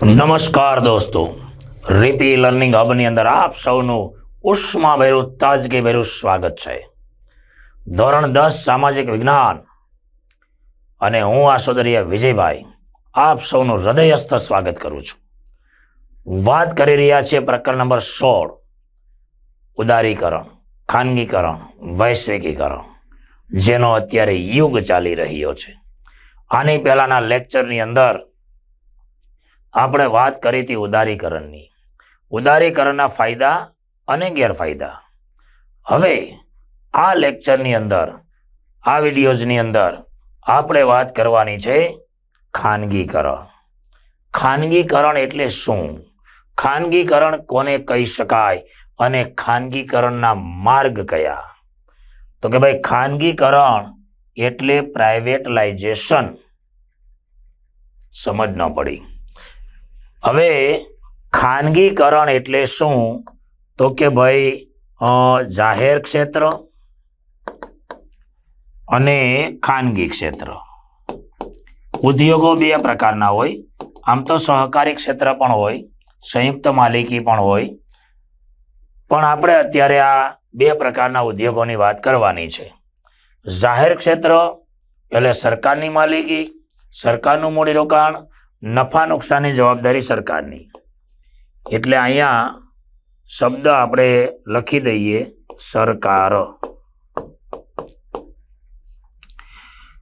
નમસ્કાર દોસ્તો, રીપી લર્નિંગ હબની અંદર આપ સૌનું ઉષ્માભર્યું તાજગીભર્યું સ્વાગત છે. ધોરણ 10 સામાજિક વિજ્ઞાન અને હું આસોદરીય વિજયભાઈ આપ સૌનું હૃદયસ્થ સ્વાગત કરું છું. વાત કરી રહ્યા છીએ પ્રકરણ નંબર 16, ઉદારીકરણ, ખાનગીકરણ, વૈશ્વિકીકરણ, જેનો અત્યારે યુગ ચાલી રહ્યો છે. આની પહેલાના લેક્ચરની અંદર આપણે વાત કરી હતી ઉદારીકરણની, ઉદારીકરણના ફાયદા અને ગેરફાયદા. હવે આ લેક્ચરની અંદર, આ વિડીયોઝની અંદર આપણે વાત કરવાની છે ખાનગીકરણ. ખાનગીકરણ એટલે શું? ખાનગીકરણ કોને કહી શકાય અને ખાનગીકરણના માર્ગ કયા? તો કે ભાઈ, ખાનગીકરણ એટલે પ્રાઇવેટલાઇઝેશન. સમજ ન પડી. હવે ખાનગીકરણ એટલે શું? તો કે ભાઈ જાહેર ક્ષેત્ર અને ખાનગી ક્ષેત્ર. ઉદ્યોગો બે પ્રકારના હોય. આમ તો સહકારી ક્ષેત્ર પણ હોય, સંયુક્ત માલિકી પણ હોય, પણ આપણે અત્યારે આ બે પ્રકારના ઉદ્યોગોની વાત કરવાની છે. જાહેર ક્ષેત્ર એટલે સરકારની માલિકી, સરકારનું મૂડીરોકાણ, નફા નુકસાનની જવાબદારી સરકારની. એટલે અહીંયા શબ્દ આપણે લખી દઈએ સરકાર,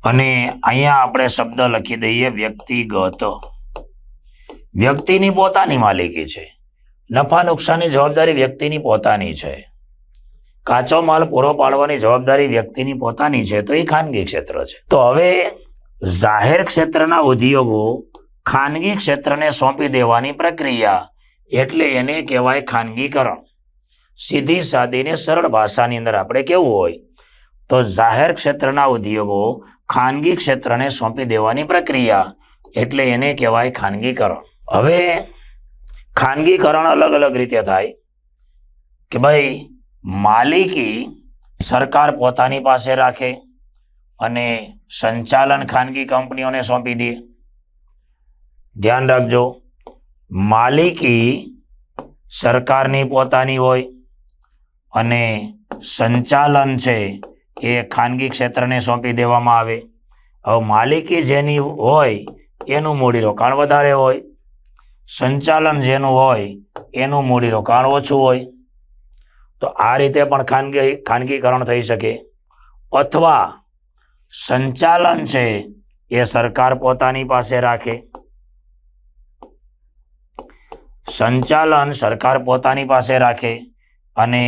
અને અહીંયા આપણે શબ્દ લખી દઈએ વ્યક્તિગત. વ્યક્તિની પોતાની માલિકી છે, નફા નુકસાનની જવાબદારી વ્યક્તિની પોતાની છે, કાચો માલ પૂરો પાડવાની જવાબદારી વ્યક્તિની પોતાની છે, તો એ ખાનગી ક્ષેત્ર છે. તો હવે જાહેર ક્ષેત્રના ઉદ્યોગો ખાનગી ક્ષેત્રને સોંપી દેવાની પ્રક્રિયા, એટલે એને કહેવાય ખાનગીકરણ. સીધી સાદીને સરળ ભાષાની અંદર આપણે કેવું હોય તો જાહેર ક્ષેત્રના ઉદ્યોગો ખાનગી ક્ષેત્રને સોંપી દેવાની પ્રક્રિયા, એટલે એને કહેવાય ખાનગીકરણ. હવે ખાનગીકરણ અલગ અલગ રીતે થાય કે ભાઈ, માલિકી સરકાર પોતાની પાસે રાખે અને સંચાલન ખાનગી કંપનીઓને સોંપી દે. ધ્યાન રાખજો, માલિકી સરકારની પોતાની હોય અને સંચાલન છે એ ખાનગી ક્ષેત્રને સોંપી દેવામાં આવે. હવે માલિકી જેની હોય એનું મૂડીરોકાણ વધારે હોય, સંચાલન જેનું હોય એનું મૂડીરોકાણ ઓછું હોય. તો આ રીતે પણ ખાનગીકરણ થઈ શકે. અથવા સંચાલન છે એ સરકાર પોતાની પાસે રાખે, સંચાલન સરકાર પોતાની પાસે રાખે અને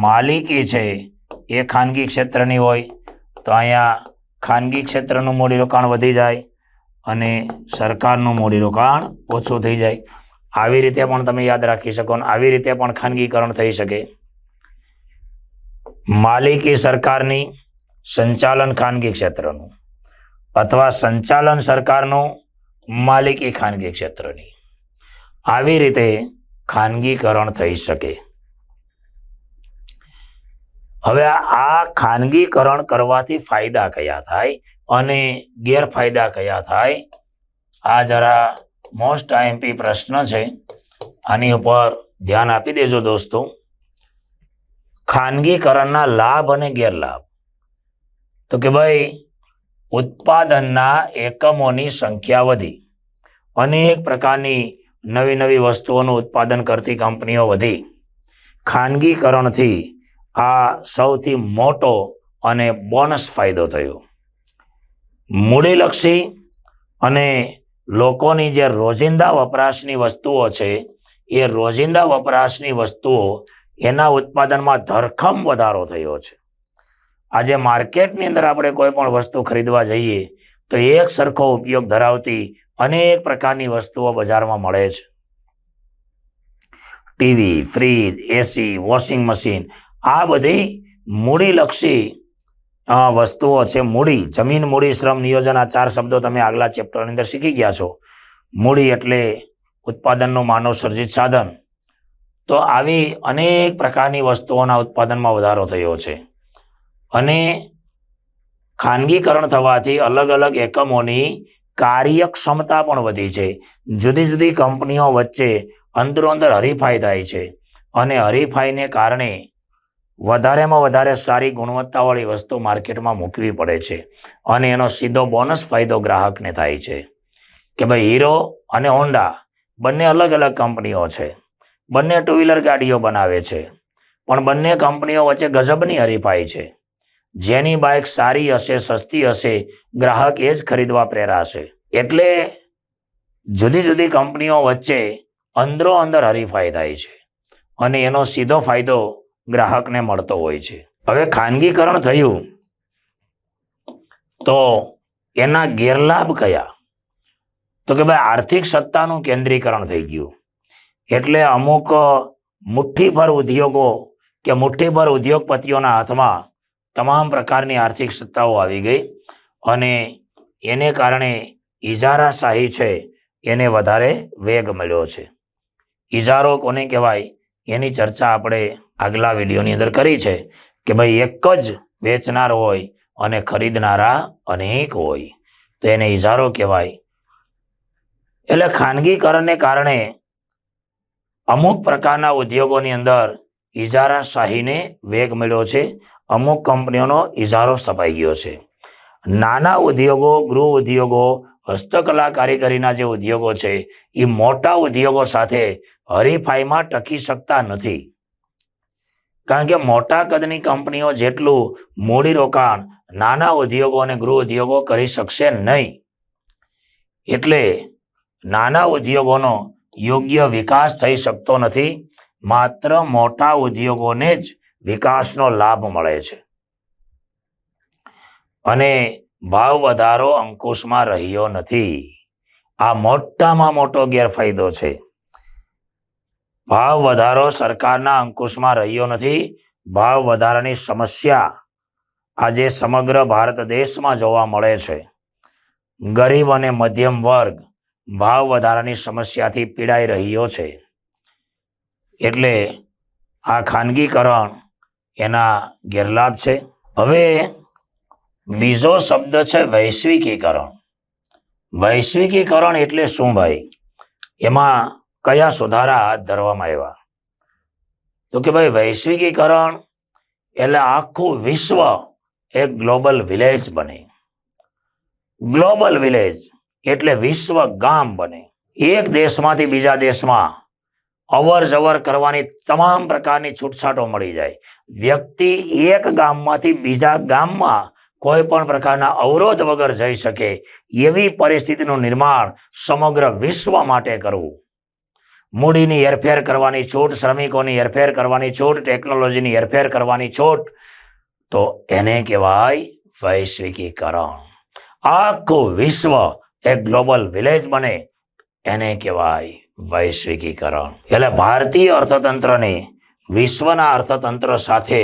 માલિકી છે એ ખાનગી ક્ષેત્રની હોય. તો અહીંયા ખાનગી ક્ષેત્રનું મૂડીરોકાણ વધી જાય અને સરકારનું મૂડીરોકાણ ઓછું થઈ જાય. આવી રીતે પણ તમે યાદ રાખી શકો, અને આવી રીતે પણ ખાનગીકરણ થઈ શકે. માલિકી સરકારની, સંચાલન ખાનગી ક્ષેત્રનું, અથવા સંચાલન સરકારનું, માલિકી ખાનગી ક્ષેત્રની. આવી રીતે ખાનગીકરણ થઈ શકે. હવે આ ખાનગીકરણ કરવાથી ફાયદા કયા થાય અને ગેરફાયદા કયા થાય, આ જરા મોસ્ટ આઈએમપી પ્રશ્ન છે. આની ઉપર ધ્યાન આપી દેજો દોસ્તો. ખાનગીકરણના લાભ અને ગેરલાભ. તો કે ભાઈ, ઉત્પાદનના એકમોની સંખ્યા વધી, અનેક પ્રકારની નવી નવી વસ્તુઓનું ઉત્પાદન કરતી કંપનીઓ વધી. ખાનગીકરણથી આ સૌથી મોટો અને બોનસ ફાયદો થયો. મૂડીલક્ષી અને લોકોની જે રોજિંદા વપરાશની વસ્તુઓ છે, એ રોજિંદા વપરાશની વસ્તુઓ એના ઉત્પાદનમાં ધરખમ વધારો થયો છે. આજે માર્કેટની અંદર આપણે કોઈ પણ વસ્તુ ખરીદવા જઈએ તો એક સરખો ઉપયોગ ધરાવતી અનેક પ્રકારની વસ્તુઓ બજારમાં મળે છે. ટીવી, ફ્રીજ, એસી, વોશિંગ મશીન, આ બધી મૂડીલક્ષી વસ્તુઓ છે. મૂડી, જમીન, મૂડી, શ્રમ, નિયોજન, આ 4 શબ્દો તમે આગલા ચેપ્ટરની અંદર શીખી ગયા છો. મૂડી એટલે ઉત્પાદનનું માનવ સર્જિત સાધન. તો આવી અનેક પ્રકારની વસ્તુઓના ઉત્પાદનમાં વધારો થયો છે. અને ખાનગીકરણ થવાથી અલગ અલગ એકમોની કાર્યક્ષમતા પણ વધી છે. જુદી જુદી કંપનીઓ વચ્ચે અંદરોઅંદર હરીફાઈ થાય છે અને હરીફાઈને કારણે વધારેમાં વધારે સારી ગુણવત્તાવાળી વસ્તુ માર્કેટમાં મૂકવી પડે છે અને એનો સીધો બોનસ ફાયદો ગ્રાહકને થાય છે કે ભાઈ હીરો અને હોન્ડા બંને અલગ અલગ કંપનીઓ છે, બંને ટુ વ્હીલર ગાડીઓ બનાવે છે, પણ બંને કંપનીઓ વચ્ચે ગજબની હરીફાઈ છે. જેની બાઇક સારી હશે, સસ્તી હશે, ગ્રાહક એ જ ખરીદવા પ્રેરાશે. એટલે જુદી જુદી કંપનીઓ વચ્ચે અંદરો અંદર હરીફાઈ થાય છે અને એનો સીધો ફાયદો ગ્રાહકને મળતો હોય છે. હવે ખાનગીકરણ થયું તો એના ગેરલાભ કયા? તો કે ભાઈ આર્થિક સત્તાનું કેન્દ્રીકરણ થઈ ગયું. એટલે અમુક મુઠ્ઠીભર ઉદ્યોગો કે મુઠ્ઠીભર ઉદ્યોગપતિઓના હાથમાં તમામ પ્રકારની આર્થિક સત્તાઓ આવી ગઈ અને એને કારણે ઇજારાશાહી છે એને વધારે વેગ મળ્યો છે. ઇજારો કોને કહેવાય એની ચર્ચા આપણે આગલા વિડીયોની અંદર કરી છે કે ભાઈ એક જ વેચનાર હોય અને ખરીદનારા અનેક હોય તો એને ઇજારો કહેવાય. એટલે ખાનગીકરણને કારણે અમુક પ્રકારના ઉદ્યોગોની અંદર ઇજારાશાહીને વેગ મળ્યો છે. અમુક કંપનીઓનો ઇજારો સ્થપાઈ ગયો છે. નાના ઉદ્યોગો, ગૃહ ઉદ્યોગો, હસ્તકલા કારીગરીના જે ઉદ્યોગો છે એ મોટા ઉદ્યોગો સાથે હરીફાઈમાં ટકી શકતા નથી. કારણ કે મોટા કદની કંપનીઓ જેટલું મૂડીરોકાણ નાના ઉદ્યોગો અને ગૃહ ઉદ્યોગો કરી શકશે નહીં. એટલે નાના ઉદ્યોગોનો યોગ્ય વિકાસ થઈ શકતો નથી. માત્ર મોટા ઉદ્યોગોને જ વિકાસનો લાભ મળે છે અને ભાવ વધારો અંકુશમાં રહ્યો નથી. આ મોટામાં મોટો ગેરફાયદો છે. ભાવ વધારો સરકારના અંકુશમાં રહ્યો નથી. ભાવ વધારાની સમસ્યા આજે સમગ્ર ભારત દેશમાં જોવા મળે છે. ગરીબ અને મધ્યમ વર્ગ ભાવ વધારાની સમસ્યાથી પીડાઈ રહ્યો છે. એટલે આ ખાનગીકરણ એના ગેરલાભ છે. હવે બીજો શબ્દ છે વૈશ્વિકીકરણ. વૈશ્વિકીકરણ એટલે શું ભાઈ? એમાં કયા સુધારા હાથ ધરવામાં આવ્યા? તો કે ભાઈ વૈશ્વિકીકરણ એટલે આખું વિશ્વ એક ગ્લોબલ વિલેજ બને. ગ્લોબલ વિલેજ એટલે વિશ્વ ગામ બને. એક દેશમાંથી બીજા દેશમાં અવર જવર કરવાની તમામ પ્રકારની છૂટછાટો મળી જાય. વ્યક્તિ એક ગામમાંથી બીજા ગામમાં કોઈ પણ પ્રકારના અવરોધ વગર જઈ શકે એવી પરિસ્થિતિનું નિર્માણ સમગ્ર વિશ્વ માટે કરવું. મૂડીની હેરફેર કરવાની છૂટ, શ્રમિકોની હેરફેર કરવાની છૂટ, ટેકનોલોજીની હેરફેર કરવાની છૂટ, તો એને કહેવાય વૈશ્વિકીકરણ. આખું વિશ્વ એક ગ્લોબલ વિલેજ બને એને કહેવાય વૈશ્વિકીકરણ. એટલે ભારતીય અર્થતંત્રને વિશ્વના અર્થતંત્ર સાથે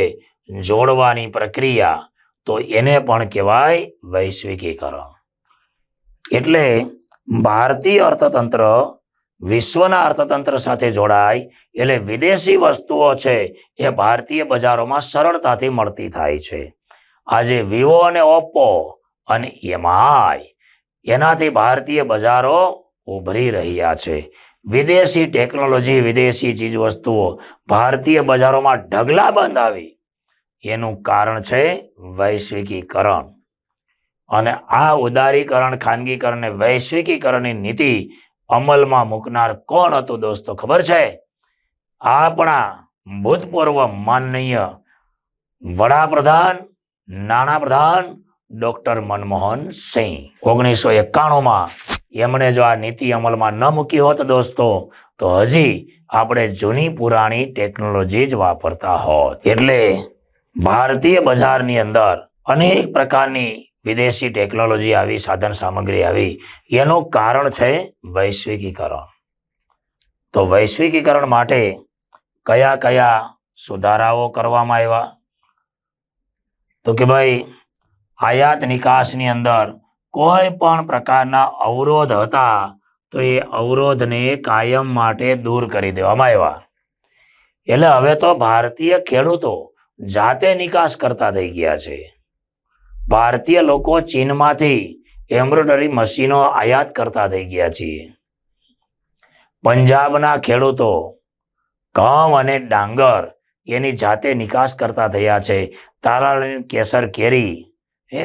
જોડવાની પ્રક્રિયા તો એને પણ કહેવાય વૈશ્વિકીકરણ. એટલે ભારતીય અર્થતંત્ર વિશ્વના અર્થતંત્ર સાથે જોડાય એટલે વિદેશી વસ્તુઓ છે એ ભારતીય બજારોમાં સરળતાથી મળતી થાય છે. આજે વિવો અને ઓપ્પો અને એમઆઈ એનાથી ભારતીય બજારો ઉભરી રહ્યા છે. વિદેશી ટેકનોલોજી, વિદેશી ચીજ વસ્તુઓ ભારતીય બજારોમાં ઢગલા બંધ આવી. એનું કારણ છે વૈશ્વિકીકરણ. અને આ ઉદારીકરણ, ખાનગીકરણ અને વૈશ્વિકીકરણની નીતિ અમલમાં મૂકનાર કોણ હતું દોસ્તો ખબર છે? આપણા ભૂતપૂર્વ માનનીય વડાપ્રધાન, નાણાપ્રધાન ડોક્ટર મનમોહન સિંહ. 1991માં એમણે જો આ નીતિ અમલમાં ન મૂકી હોત દોસ્તો તો હજી આપણે જૂની પુરાણી ટેકનોલોજી જ વાપરતા હોત. એટલે ભારતીય બજારની અંદર અનેક પ્રકારની વિદેશી ટેકનોલોજી આવી, સાધન સામગ્રી આવી. એનું કારણ છે વૈશ્વિકીકરણ. તો વૈશ્વિકીકરણ માટે કયા કયા સુધારાઓ કરવામાં આવ્યા? તો કે ભાઈ આયાત નિકાસની અંદર કોઈ પણ પ્રકારના અવરોધ હતા તો એ અવરોધને કાયમ માટે દૂર કરી દેવામાં આવ્યા. એટલે હવે તો ભારતીય ખેડૂતો જાતે નિકાસ કરતા થઈ ગયા છે. ભારતીય લોકો ચીનમાંથી એમ્બ્રોઇડરી મશીનો આયાત કરતા થઈ ગયા છીએ. પંજાબના ખેડૂતો ઘઉં અને ડાંગર એની જાતે નિકાસ કરતા થયા છે. તારાળીની કેસર કેરી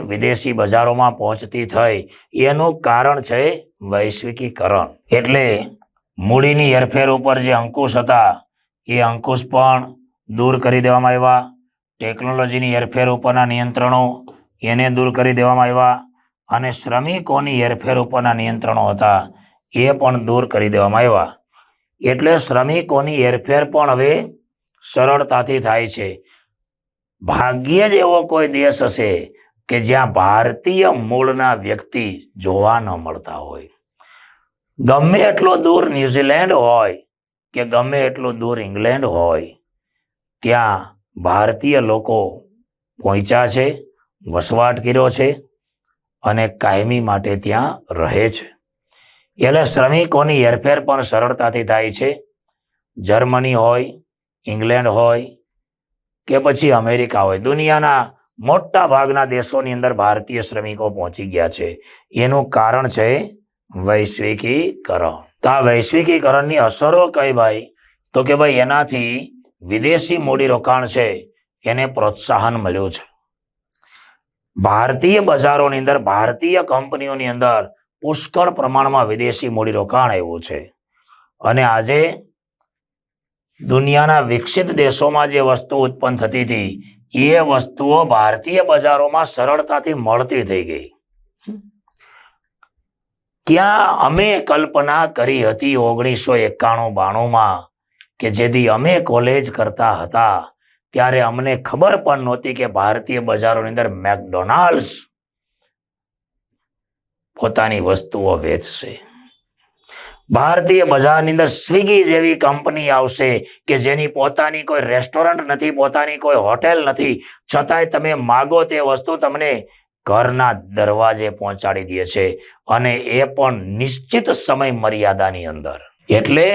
વિદેશી બજારોમાં પહોંચતી થઈ. એનું કારણ છે વૈશ્વિકીકરણ. એટલે મૂડીની હેરફેર ઉપર જે અંકુશ હતા એ અંકુશ પણ દૂર કરી દેવામાં આવ્યા. ટેકનોલોજીની હેરફેર ઉપરના નિયંત્રણો એને દૂર કરી દેવામાં આવ્યા અને શ્રમિકોની હેરફેર ઉપરના નિયંત્રણો હતા એ પણ દૂર કરી દેવામાં આવ્યા. એટલે શ્રમિકોની હેરફેર પણ હવે સરળતાથી થાય છે. ભાગ્યે જ એવો કોઈ દેશ હશે કે જ્યાં ભારતીય મૂળના વ્યક્તિ જોવા ન મળતા હોય. ગમે એટલો દૂર ન્યુઝીલેન્ડ હોય કે ગમે એટલું દૂર ઇંગ્લેન્ડ હોય, ત્યાં ભારતીય લોકો પહોંચ્યા છે, વસવાટ કર્યો છે અને કાયમી માટે ત્યાં રહે છે. એટલે શ્રમિકોની હેરફેર પણ સરળતાથી થાય છે. જર્મની હોય, ઇંગ્લેન્ડ હોય કે પછી અમેરિકા હોય, દુનિયાના મોટા ભાગના દેશોની અંદર ભારતીય શ્રમિકો પહોંચી ગયા છે. એનું કારણ છે વૈશ્વિકીકરણ. તો આ વૈશ્વિકીકરણની અસરો કઈ ભાઈ? તો કે ભાઈ એનાથી વિદેશી મૂડીરોકાણ છે એને પ્રોત્સાહન મળ્યું છે. ભારતીય બજારોની અંદર, ભારતીય કંપનીઓની અંદર પુષ્કળ પ્રમાણમાં વિદેશી મૂડીરોકાણ આવ્યું છે. અને આજે દુનિયાના વિકસિત દેશોમાં જે વસ્તુ ઉત્પન્ન થતી હતી એ વસ્તુઓ ભારતીય બજારોમાં સરળતાથી મળતી થઈ ગઈ. ક્યાં અમે કલ્પના કરી હતી 1991-92માં કે જેથી અમે કોલેજ કરતા હતા ત્યારે અમને ખબર પણ નહોતી કે ભારતીય બજારોની અંદર મેકડોનાલ્ડ્સ પોતાની વસ્તુઓ વેચશે. ભારતીય બજારની અંદર સ્વિગી જેવી કંપની આવશે કે જેની પોતાની કોઈ રેસ્ટોરન્ટ નથી, પોતાની કોઈ હોટેલ નથી, છતાંય તમે માગો તે વસ્તુ તમને ઘરના દરવાજે પહોંચાડી દે છે અને એ પણ નિશ્ચિત સમય મર્યાદાની અંદર. એટલે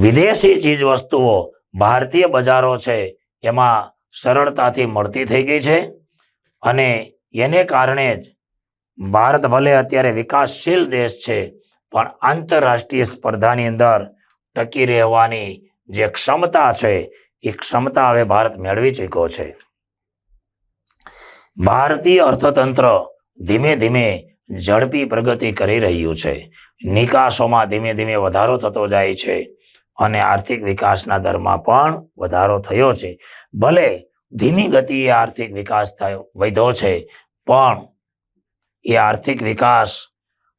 વિદેશી ચીજ વસ્તુઓ ભારતીય બજારો છે એમાં સરળતાથી મળતી થઈ ગઈ છે અને એને કારણે જ ભારત ભલે અત્યારે વિકાસશીલ દેશ છે પણ આંતરરાષ્ટ્રીય સ્પર્ધાની અંદર ટકી રહેવાની જે ક્ષમતા છે એ ક્ષમતા હવે ભારત મેળવી ચૂક્યો છે. ભારતીય અર્થતંત્ર ધીમે ધીમે ઝડપી પ્રગતિ કરી રહ્યું છે. નિકાસોમાં ધીમે ધીમે વધારો થતો જાય છે અને આર્થિક વિકાસના દરમાં પણ વધારો થયો છે. ભલે ધીમી ગતિએ આર્થિક વિકાસ વધ્યો છે પણ એ આર્થિક વિકાસ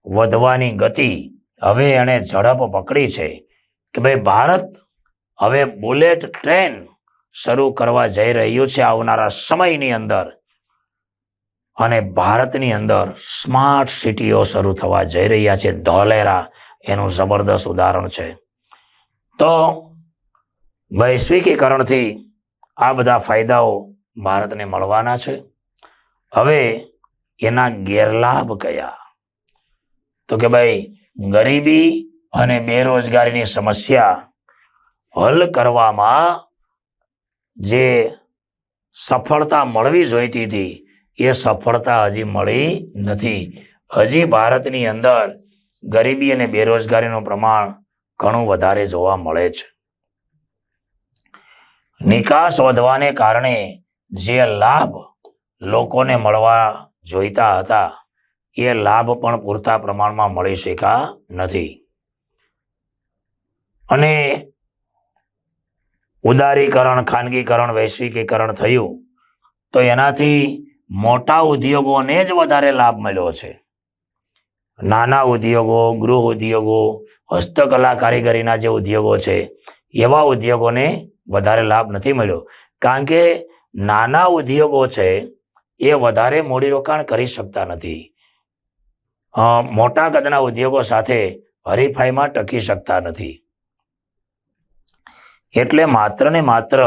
વધવાની ગતિ હવે એણે ઝડપ પકડી છે કે ભાઈ ભારત હવે બુલેટ ટ્રેન શરૂ કરવા જઈ રહ્યું છે આવનારા સમયની અંદર. અને ભારતની અંદર સ્માર્ટ સિટીઓ શરૂ થવા જઈ રહ્યા છે. ધોલેરા એનું જબરદસ્ત ઉદાહરણ છે. તો વૈશ્વિકીકરણથી આ બધા ફાયદાઓ ભારતને મળવાના છે. હવે એના ગેરલાભ કયા? તો કે ભાઈ ગરીબી અને બેરોજગારીની સમસ્યા હલ કરવામાં જે સફળતા મળવી જોઈતી હતી એ સફળતા હજી મળી નથી. હજી ભારતની અંદર ગરીબી અને બેરોજગારીનું પ્રમાણ ઘણું વધારે જોવા મળે છે. નિકાસ વધવાને કારણે જે લાભ લોકોને મળવા જોઈતા હતા એ લાભ પણ પૂરતા પ્રમાણમાં મળી શક્યા નથી. અને ઉદારીકરણ, ખાનગીકરણ, વૈશ્વિકીકરણ થયું તો એનાથી મોટા ઉદ્યોગોને જ વધારે લાભ મળ્યો છે. નાના ઉદ્યોગો, ગૃહ ઉદ્યોગો, હસ્તકલા કારીગરીના જે ઉદ્યોગો છે એવા ઉદ્યોગોને વધારે લાભ નથી મળ્યો. કારણ કે નાના ઉદ્યોગો છે એ વધારે મૂડીરોકાણ કરી શકતા નથી. મોટા કદના ઉદ્યોગો સાથે હરીફાઈમાં ટકી શકતા નથી. એટલે માત્ર ને માત્ર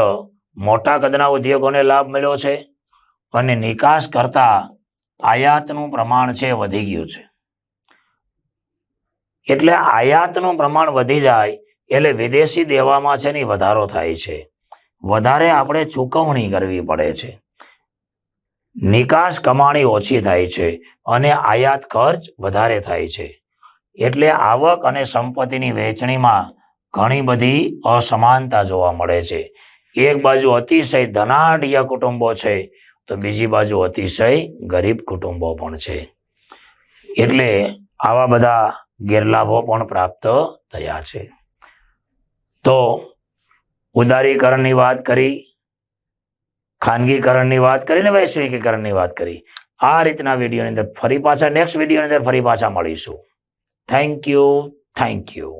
મોટા કદના ઉદ્યોગોને લાભ મળ્યો છે અને નિકાસ કરતા આયાતનું પ્રમાણ છે વધી ગયું છે. એટલે આયાતનું પ્રમાણ વધી જાય એટલે વિદેશી દેવામાં છે ને વધારો થાય છે. વધારે આપણે ચૂકવણી કરવી પડે છે. નિકાસ કમાણી ઓછી થાય છે અને આયાત ખર્ચ વધારે થાય છે. એટલે આવક અને સંપત્તિની વહેંચણીમાં ઘણી બધી અસમાનતા જોવા મળે છે. એક બાજુ અતિશય ધનાઢ્ય કુટુંબો છે તો બીજી બાજુ અતિશય ગરીબ કુટુંબો પણ છે. એટલે આવા બધા ગેરલાભો પણ પ્રાપ્ત થયા છે. તો ઉદારીકરણની વાત કરી, ખાનગીકરણની વાત કરી ને વૈશ્વિકીકરણની વાત કરી. આ રીતના વિડીયોની અંદર ફરી પાછા નેક્સ્ટ વિડીયોની અંદર ફરી પાછા મળીશું. Thank you.